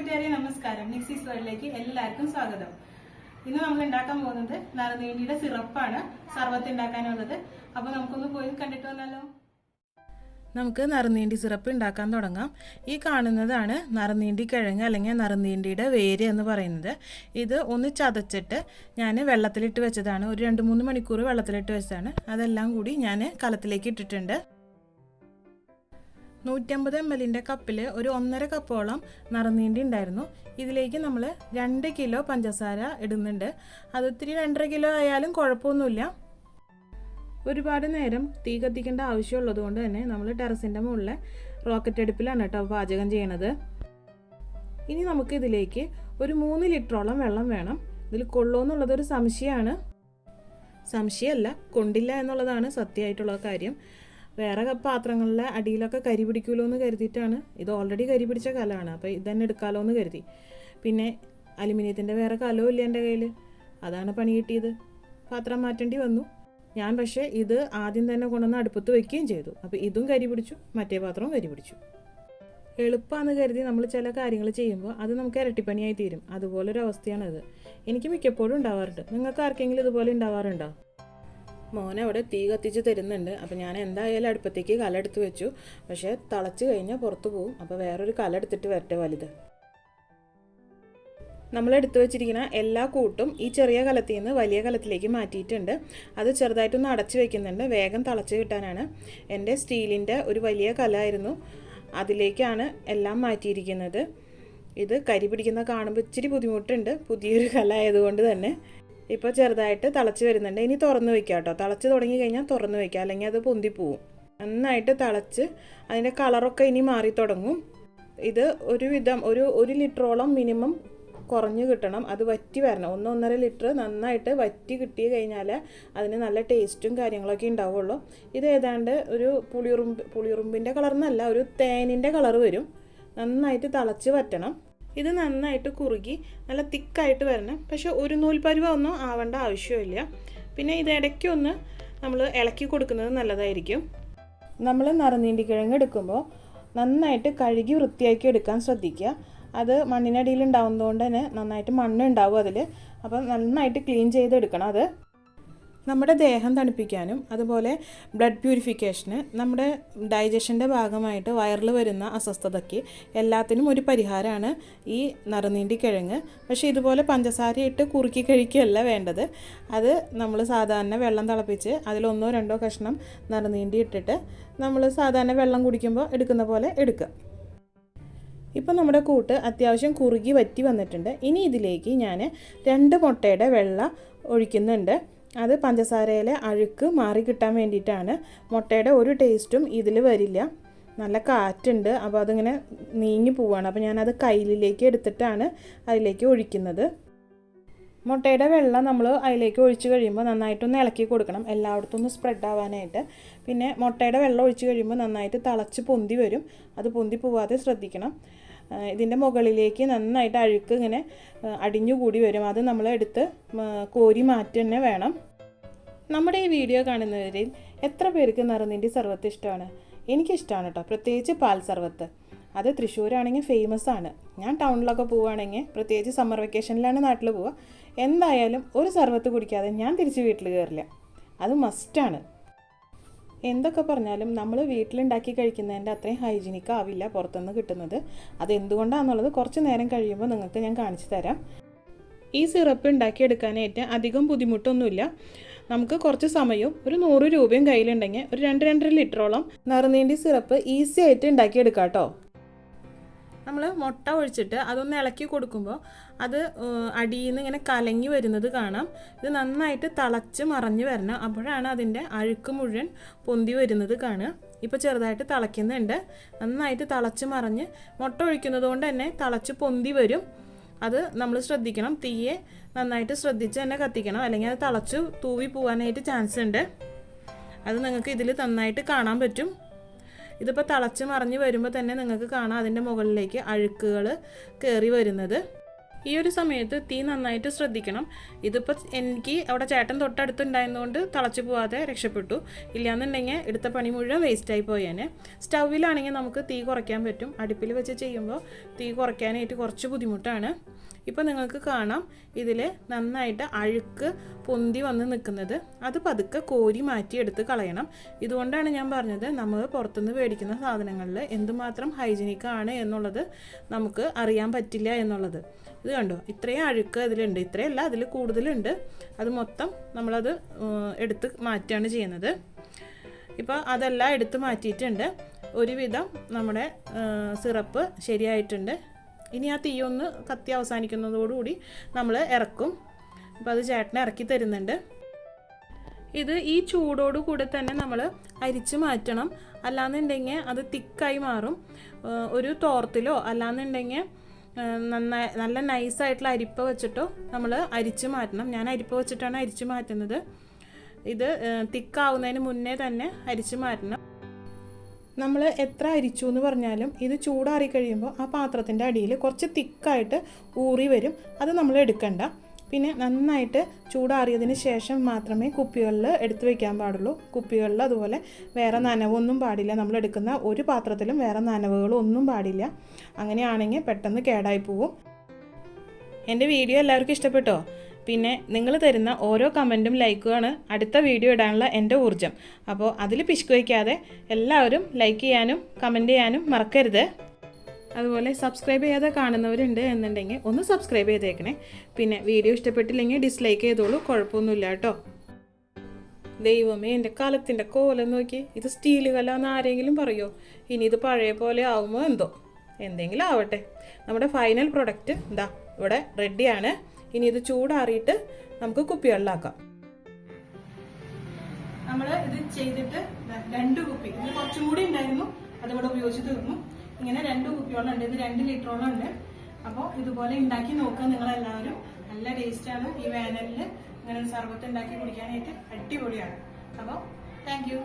കൂട്ടുകാരെ നമസ്കാരം. മിക്സീസ് വേൾഡിലേക്ക് എല്ലാവർക്കും സ്വാഗതം. ഇന്ന് നമ്മൾ ഉണ്ടാക്കാൻ പോകുന്നത് നറുനീണ്ടിയുടെ സിറപ്പാണ് സർവത്ത് ഉണ്ടാക്കാനുള്ളത്. അപ്പോൾ നമുക്കൊന്ന് പോയി കണ്ടിട്ട് വന്നാലോ. നമുക്ക് നറുനീണ്ടി സിറപ്പ് ഉണ്ടാക്കാൻ തുടങ്ങാം. ഈ കാണുന്നതാണ് നറുനീണ്ടി കിഴങ്ങ് അല്ലെങ്കിൽ നറുനീണ്ടിയുടെ വേര് എന്ന് പറയുന്നത്. ഇത് ഒന്ന് ചതച്ചിട്ട് ഞാൻ വെള്ളത്തിലിട്ട് വെച്ചതാണ്. ഒരു 2-3 മണിക്കൂർ വെള്ളത്തിലിട്ട് വെച്ചതാണ്. അതെല്ലാം കൂടി ഞാൻ കലത്തിലേക്ക് ഇട്ടിട്ടുണ്ട്. 150 ml കപ്പിൽ ഒരു 1.5 കപ്പോളം നറുനീണ്ടി ഉണ്ടായിരുന്നു. ഇതിലേക്ക് നമ്മൾ 2 കിലോ പഞ്ചസാര ഇടുന്നുണ്ട്. അത് ഇത്തിരി 2.5 കിലോ ആയാലും കുഴപ്പമൊന്നുമില്ല. ഒരുപാട് നേരം തീ കത്തിക്കേണ്ട ആവശ്യമുള്ളത് കൊണ്ട് തന്നെ നമ്മൾ ടെറസിൻ്റെ മുകളിൽ റോക്കറ്റ് അടുപ്പിലാണ് കേട്ടോ പാചകം ചെയ്യണത്. ഇനി നമുക്ക് ഇതിലേക്ക് ഒരു 3 ലിറ്ററോളം വെള്ളം വേണം. ഇതിൽ കൊള്ളുമെന്നുള്ളതൊരു സംശയമാണ്. സംശയമല്ല, കൊണ്ടില്ല എന്നുള്ളതാണ് സത്യമായിട്ടുള്ള കാര്യം. വേറെ പാത്രങ്ങളിലെ അടിയിലൊക്കെ കരി പിടിക്കുമല്ലോ എന്ന് കരുതിയിട്ടാണ്. ഇത് ഓൾറെഡി കരി പിടിച്ച കലമാണ്, അപ്പോൾ ഇതന്നെ എടുക്കാമല്ലോ എന്ന് കരുതി. പിന്നെ അലുമിനിയത്തിൻ്റെ വേറെ കലവും ഇല്ല എൻ്റെ കയ്യിൽ. അതാണ് പണി കിട്ടിയത്. പാത്രം മാറ്റേണ്ടി വന്നു. ഞാൻ പക്ഷേ ഇത് ആദ്യം തന്നെ കൊണ്ടുവന്ന് അടുപ്പത്ത് വയ്ക്കുകയും ചെയ്തു. അപ്പോൾ ഇതും കരി പിടിച്ചു, മറ്റേ പാത്രവും കരി പിടിച്ചു. എളുപ്പമാണെന്ന് കരുതി നമ്മൾ ചില കാര്യങ്ങൾ ചെയ്യുമ്പോൾ അത് നമുക്ക് ഇരട്ടിപ്പണിയായി തീരും. അതുപോലൊരു അവസ്ഥയാണിത്. എനിക്ക് മിക്കപ്പോഴും ഉണ്ടാവാറുണ്ട്. നിങ്ങൾക്ക് ആർക്കെങ്കിലും ഇതുപോലെ ഉണ്ടാവാറുണ്ടോ? മോനെ അവിടെ തീ കത്തിച്ച് തരുന്നുണ്ട്. അപ്പോൾ ഞാൻ എന്തായാലും അടുപ്പത്തേക്ക് കലെടുത്ത് വെച്ചു. പക്ഷേ തിളച്ച് കഴിഞ്ഞാൽ പുറത്ത് പോവും. അപ്പോൾ വേറൊരു കലെടുത്തിട്ട് വരട്ടെ വലുത്. നമ്മളെടുത്ത് വെച്ചിരിക്കുന്ന എല്ലാ കൂട്ടും ഈ ചെറിയ കലത്തിൽ നിന്ന് വലിയ കലത്തിലേക്ക് മാറ്റിയിട്ടുണ്ട്. അത് ചെറുതായിട്ടൊന്ന് അടച്ച് വെക്കുന്നുണ്ട്, വേഗം തിളച്ച് കിട്ടാനാണ്. എൻ്റെ സ്റ്റീലിൻ്റെ ഒരു വലിയ കലമായിരുന്നു, അതിലേക്കാണ് എല്ലാം മാറ്റിയിരിക്കുന്നത്. ഇത് കരി പിടിക്കുന്ന കാണുമ്പോൾ ഇച്ചിരി ബുദ്ധിമുട്ടുണ്ട്, പുതിയൊരു കല ആയതുകൊണ്ട് തന്നെ. ഇപ്പോൾ ചെറുതായിട്ട് തിളച്ച് വരുന്നുണ്ട്. ഇനി തുറന്ന് വയ്ക്കാം കേട്ടോ. തിളച്ച് തുടങ്ങി കഴിഞ്ഞാൽ തുറന്ന് വയ്ക്കാം, അല്ലെങ്കിൽ അത് പൊന്തിപ്പോവും. നന്നായിട്ട് തിളച്ച് അതിൻ്റെ കളറൊക്കെ ഇനി മാറി തുടങ്ങും. ഇത് ഒരുവിധം ഒരു ലിറ്ററോളം മിനിമം കുറഞ്ഞ് കിട്ടണം. അത് വറ്റി വരണം. 1-1.5 ലിറ്റർ നന്നായിട്ട് വറ്റി കിട്ടി കഴിഞ്ഞാൽ അതിന് നല്ല ടേസ്റ്റും കാര്യങ്ങളൊക്കെ ഉണ്ടാവുള്ളൂ. ഇത് ഏതാണ്ട് ഒരു പുളിയുറുമ്പിൻ്റെ കളർന്നല്ല, ഒരു തേനിൻ്റെ കളർ വരും. നന്നായിട്ട് തിളച്ച് വറ്റണം. ഇത് നന്നായിട്ട് കുറുകി നല്ല തിക്കായിട്ട് വരണം. പക്ഷെ ഒരു നൂൽപ്പരുവ ഒന്നും ആവേണ്ട ആവശ്യമില്ല. പിന്നെ ഇത് ഇടയ്ക്കൊന്ന് നമ്മൾ ഇളക്കി കൊടുക്കുന്നത് നല്ലതായിരിക്കും. നമ്മൾ നറുനീണ്ടി കിഴങ്ങ് എടുക്കുമ്പോൾ നന്നായിട്ട് കഴുകി വൃത്തിയാക്കി എടുക്കാൻ ശ്രദ്ധിക്കുക. അത് മണ്ണിനടിയിൽ ഉണ്ടാവുന്നതുകൊണ്ട് തന്നെ നന്നായിട്ട് മണ്ണ് ഉണ്ടാവും അതിൽ. അപ്പം നന്നായിട്ട് ക്ലീൻ ചെയ്തെടുക്കണം. അത് നമ്മുടെ ദേഹം തണുപ്പിക്കാനും അതുപോലെ ബ്ലഡ് പ്യൂരിഫിക്കേഷന്, നമ്മുടെ ഡൈജഷൻ്റെ ഭാഗമായിട്ട് വയറിൽ വരുന്ന അസ്വസ്ഥതയ്ക്ക് എല്ലാത്തിനും ഒരു പരിഹാരമാണ് ഈ നറുനീണ്ടി കിഴങ്ങ്. പക്ഷേ ഇതുപോലെ പഞ്ചസാര ഇട്ട് കുറുക്കി കഴിക്കുകയല്ല വേണ്ടത്. അത് നമ്മൾ സാധാരണ വെള്ളം തിളപ്പിച്ച് അതിൽ 1-2 കഷ്ണം നറുനീണ്ടി ഇട്ടിട്ട് നമ്മൾ സാധാരണ വെള്ളം കുടിക്കുമ്പോൾ എടുക്കുന്ന പോലെ എടുക്കുക. ഇപ്പം നമ്മുടെ കൂട്ട് അത്യാവശ്യം കുറുകി വറ്റി വന്നിട്ടുണ്ട്. ഇനി ഇതിലേക്ക് ഞാൻ 2 മുട്ടയുടെ വെള്ള ഒഴിക്കുന്നുണ്ട്. അത് പഞ്ചസാരയിലെ അഴുക്ക് മാറി കിട്ടാൻ വേണ്ടിയിട്ടാണ്. മുട്ടയുടെ ഒരു ടേസ്റ്റും ഇതിൽ വരില്ല. നല്ല കാറ്റുണ്ട്, അപ്പോൾ അതിങ്ങനെ നീങ്ങി പോവുകയാണ്. അപ്പോൾ ഞാനത് കയ്യിലേക്ക് എടുത്തിട്ടാണ് അതിലേക്ക് ഒഴിക്കുന്നത്. മുട്ടയുടെ വെള്ളം നമ്മൾ അതിലേക്ക് ഒഴിച്ച് കഴിയുമ്പോൾ നന്നായിട്ടൊന്ന് ഇളക്കി കൊടുക്കണം, എല്ലായിടത്തും ഒന്ന് സ്പ്രെഡ് ആവാനായിട്ട്. പിന്നെ മുട്ടയുടെ വെള്ളം ഒഴിച്ച് കഴിയുമ്പോൾ നന്നായിട്ട് തിളച്ച് പൊന്തി വരും. അത് പൊന്തി പോവാതെ ശ്രദ്ധിക്കണം. ഇതിൻ്റെ മുകളിലേക്ക് നന്നായിട്ട് അഴുക്ക് ഇങ്ങനെ അടിഞ്ഞുകൂടി വരും. അത് നമ്മൾ എടുത്ത് കോരി മാറ്റി തന്നെ വേണം. നമ്മുടെ ഈ വീഡിയോ കാണുന്നവരിൽ എത്ര പേർക്ക് നറുനീണ്ടി സർവത്ത് ഇഷ്ടമാണ്? എനിക്കിഷ്ടമാണ് കേട്ടോ, പ്രത്യേകിച്ച് പാൽ സർവത്ത്. അത് തൃശ്ശൂരാണെങ്കിൽ ഫേമസ് ആണ്. ഞാൻ ടൗണിലൊക്കെ പോവുകയാണെങ്കിൽ, പ്രത്യേകിച്ച് സമ്മർ വെക്കേഷനിലാണ് നാട്ടിൽ പോവുക, എന്തായാലും ഒരു സർവത്ത് കുടിക്കാതെ ഞാൻ തിരിച്ച് വീട്ടിൽ കയറില്ല. അത് മസ്റ്റാണ്. എന്തൊക്കെ പറഞ്ഞാലും നമ്മൾ വീട്ടിലുണ്ടാക്കി കഴിക്കുന്നതിൻ്റെ അത്രയും ഹൈജീനിക്ക് ആവില്ല പുറത്തുനിന്ന് കിട്ടുന്നത്. അതെന്തുകൊണ്ടാണെന്നുള്ളത് കുറച്ച് നേരം കഴിയുമ്പോൾ നിങ്ങൾക്ക് ഞാൻ കാണിച്ചു തരാം. ഈ സിറപ്പ് ഉണ്ടാക്കിയെടുക്കാനായിട്ട് അധികം ബുദ്ധിമുട്ടൊന്നുമില്ല. നമുക്ക് കുറച്ച് സമയവും ഒരു 100 രൂപയും കയ്യിലുണ്ടെങ്കിൽ ഒരു 2-2.5 ലിറ്ററോളം നറുനീണ്ടി സിറപ്പ് ഈസി ആയിട്ട് ഉണ്ടാക്കിയെടുക്കാം കേട്ടോ. നമ്മൾ മുട്ട ഒഴിച്ചിട്ട് അതൊന്ന് ഇളക്കി കൊടുക്കുമ്പോൾ അത് അടിയിൽ നിന്ന് ഇങ്ങനെ കലങ്ങി വരുന്നത് കാണാം. ഇത് നന്നായിട്ട് തിളച്ച് മറഞ്ഞ് വരണം. അപ്പോഴാണ് അതിൻ്റെ അഴുക്ക് മുഴുവൻ പൊന്തി വരുന്നത് കാണുക. ഇപ്പോൾ ചെറുതായിട്ട് തിളയ്ക്കുന്നുണ്ട്. നന്നായിട്ട് തിളച്ച് മറഞ്ഞ് മുട്ട ഒഴിക്കുന്നത് കൊണ്ട് തന്നെ തിളച്ച് പൊന്തി വരും. അത് നമ്മൾ ശ്രദ്ധിക്കണം. തീയെ നന്നായിട്ട് ശ്രദ്ധിച്ച് തന്നെ കത്തിക്കണം, അല്ലെങ്കിൽ അത് തിളച്ച് തൂവി പോകാനായിട്ട് ചാൻസ് ഉണ്ട്. അത് നിങ്ങൾക്ക് ഇതിൽ നന്നായിട്ട് കാണാൻ പറ്റും. ഇതിപ്പോൾ തിളച്ച് മറിഞ്ഞ് വരുമ്പോൾ തന്നെ നിങ്ങൾക്ക് കാണാം അതിൻ്റെ മുകളിലേക്ക് അഴുക്കുകൾ കയറി വരുന്നത്. ഈ ഒരു സമയത്ത് തീ നന്നായിട്ട് ശ്രദ്ധിക്കണം. ഇതിപ്പോൾ എനിക്ക് അവിടെ ചേട്ടൻ തൊട്ടടുത്തുണ്ടായിരുന്നുകൊണ്ട് തിളച്ച് പോവാതെ രക്ഷപ്പെട്ടു. ഇല്ലയെന്നുണ്ടെങ്കിൽ എടുത്ത പണി മുഴുവൻ വേസ്റ്റായി പോയേനെ. സ്റ്റൗവിലാണെങ്കിൽ നമുക്ക് തീ കുറയ്ക്കാൻ പറ്റും. അടുപ്പിൽ വെച്ച് ചെയ്യുമ്പോൾ തീ കുറയ്ക്കാനായിട്ട് കുറച്ച് ബുദ്ധിമുട്ടാണ്. ഇപ്പോൾ നിങ്ങൾക്ക് കാണാം ഇതിൽ നന്നായിട്ട് അഴുക്ക് പൊന്തി വന്ന് നിൽക്കുന്നത്. അത് പതുക്കെ കോരി മാറ്റി എടുത്ത് കളയണം. ഇതുകൊണ്ടാണ് ഞാൻ പറഞ്ഞത് നമ്മൾ പുറത്തുനിന്ന് മേടിക്കുന്ന സാധനങ്ങളിൽ എന്തുമാത്രം ഹൈജീനിക്കാണ് എന്നുള്ളത് നമുക്ക് അറിയാൻ പറ്റില്ല എന്നുള്ളത്. ഇത് കണ്ടോ, ഇത്രയും അഴുക്ക് അതിലുണ്ട്. ഇത്രയല്ല, അതിൽ കൂടുതലുണ്ട്. അത് മൊത്തം നമ്മളത് എടുത്ത് മാറ്റുകയാണ് ചെയ്യുന്നത്. ഇപ്പോൾ അതെല്ലാം എടുത്ത് മാറ്റിയിട്ടുണ്ട്. ഒരുവിധം നമ്മുടെ സിറപ്പ് ശരിയായിട്ടുണ്ട്. ഇനി ആ തീയൊന്ന് കത്തി അവസാനിക്കുന്നതോടുകൂടി നമ്മൾ ഇറക്കും. അപ്പോൾ അത് ചേട്ടനെ ഇറക്കി തരുന്നുണ്ട്. ഇത് ഈ ചൂടോടു കൂടെ തന്നെ നമ്മൾ അരിച്ച് മാറ്റണം. അല്ലാന്നുണ്ടെങ്കിൽ അത് തിക്കായി മാറും. ഒരു തോർത്തിലോ അല്ലാന്നുണ്ടെങ്കിൽ നല്ല നൈസായിട്ടുള്ള അരിപ്പ വെച്ചിട്ടോ നമ്മൾ അരിച്ച് മാറ്റണം. ഞാൻ അരിപ്പ വെച്ചിട്ടാണ് അരിച്ച് മാറ്റുന്നത്. ഇത് തിക്കാവുന്നതിന് മുന്നേ തന്നെ അരിച്ച് മാറ്റണം. നമ്മൾ എത്ര അരിച്ചു എന്ന് പറഞ്ഞാലും ഇത് ചൂടാറി കഴിയുമ്പോൾ ആ പാത്രത്തിൻ്റെ അടിയിൽ കുറച്ച് തിക്കായിട്ട് ഊറി വരും. അത് നമ്മൾ എടുക്കണ്ട. പിന്നെ നന്നായിട്ട് ചൂടാറിയതിന് ശേഷം മാത്രമേ കുപ്പികളിൽ എടുത്ത് വയ്ക്കാൻ പാടുള്ളൂ. കുപ്പികളിൽ അതുപോലെ വേറെ നനവൊന്നും പാടില്ല. നമ്മൾ എടുക്കുന്ന ഒരു പാത്രത്തിലും വേറെ നനവുകളൊന്നും പാടില്ല. അങ്ങനെയാണെങ്കിൽ പെട്ടെന്ന് കേടായി പോവും. എൻ്റെ വീഡിയോ എല്ലാവർക്കും ഇഷ്ടപ്പെട്ടോ? പിന്നെ നിങ്ങൾ തരുന്ന ഓരോ കമൻറ്റും ലൈക്കുമാണ് അടുത്ത വീഡിയോ ഇടാനുള്ള എൻ്റെ ഊർജ്ജം. അപ്പോൾ അതിൽ പിശുക്ക് വയ്ക്കാതെ എല്ലാവരും ലൈക്ക് ചെയ്യാനും കമൻറ്റ് ചെയ്യാനും മറക്കരുത്. അതുപോലെ സബ്സ്ക്രൈബ് ചെയ്യാതെ കാണുന്നവരുണ്ട് എന്നുണ്ടെങ്കിൽ ഒന്ന് സബ്സ്ക്രൈബ് ചെയ്തേക്കണേ. പിന്നെ വീഡിയോ ഇഷ്ടപ്പെട്ടില്ലെങ്കിൽ ഡിസ്ലൈക്ക് ചെയ്തോളൂ, കുഴപ്പമൊന്നുമില്ല കേട്ടോ. ദൈവമേ, എൻ്റെ കലത്തിൻ്റെ കോലം നോക്കി. ഇത് സ്റ്റീൽ കലാന്ന് ആരെങ്കിലും പറയുമോ? ഇനി ഇത് പഴയ പോലെ ആവുമോ എന്തോ. എന്തെങ്കിലും ആവട്ടെ. നമ്മുടെ ഫൈനൽ പ്രൊഡക്റ്റ് ഇതാ ഇവിടെ റെഡിയാണ്. ഇനി ഇത് ചൂടാറിയിട്ട് നമുക്ക് കുപ്പികളിലാക്കാം. നമ്മൾ ഇത് ചെയ്തിട്ട് 2 കുപ്പി, ഇത് കുറച്ചും കൂടി ഉണ്ടായിരുന്നു, അതിവിടെ ഉപയോഗിച്ച് തീർന്നു. ഇങ്ങനെ 2 കുപ്പിയോളം ഉണ്ട്. ഇത് 2 ലിറ്ററോളം ഉണ്ട്. അപ്പോൾ ഇതുപോലെ ഉണ്ടാക്കി നോക്കുക നിങ്ങളെല്ലാവരും. നല്ല ടേസ്റ്റാണ്. ഈ വേനലിൽ ഇങ്ങനെ സർബത്ത് ഉണ്ടാക്കി കുടിക്കാനായിട്ട് അടിപൊളിയാണ്. അപ്പോൾ താങ്ക് യു.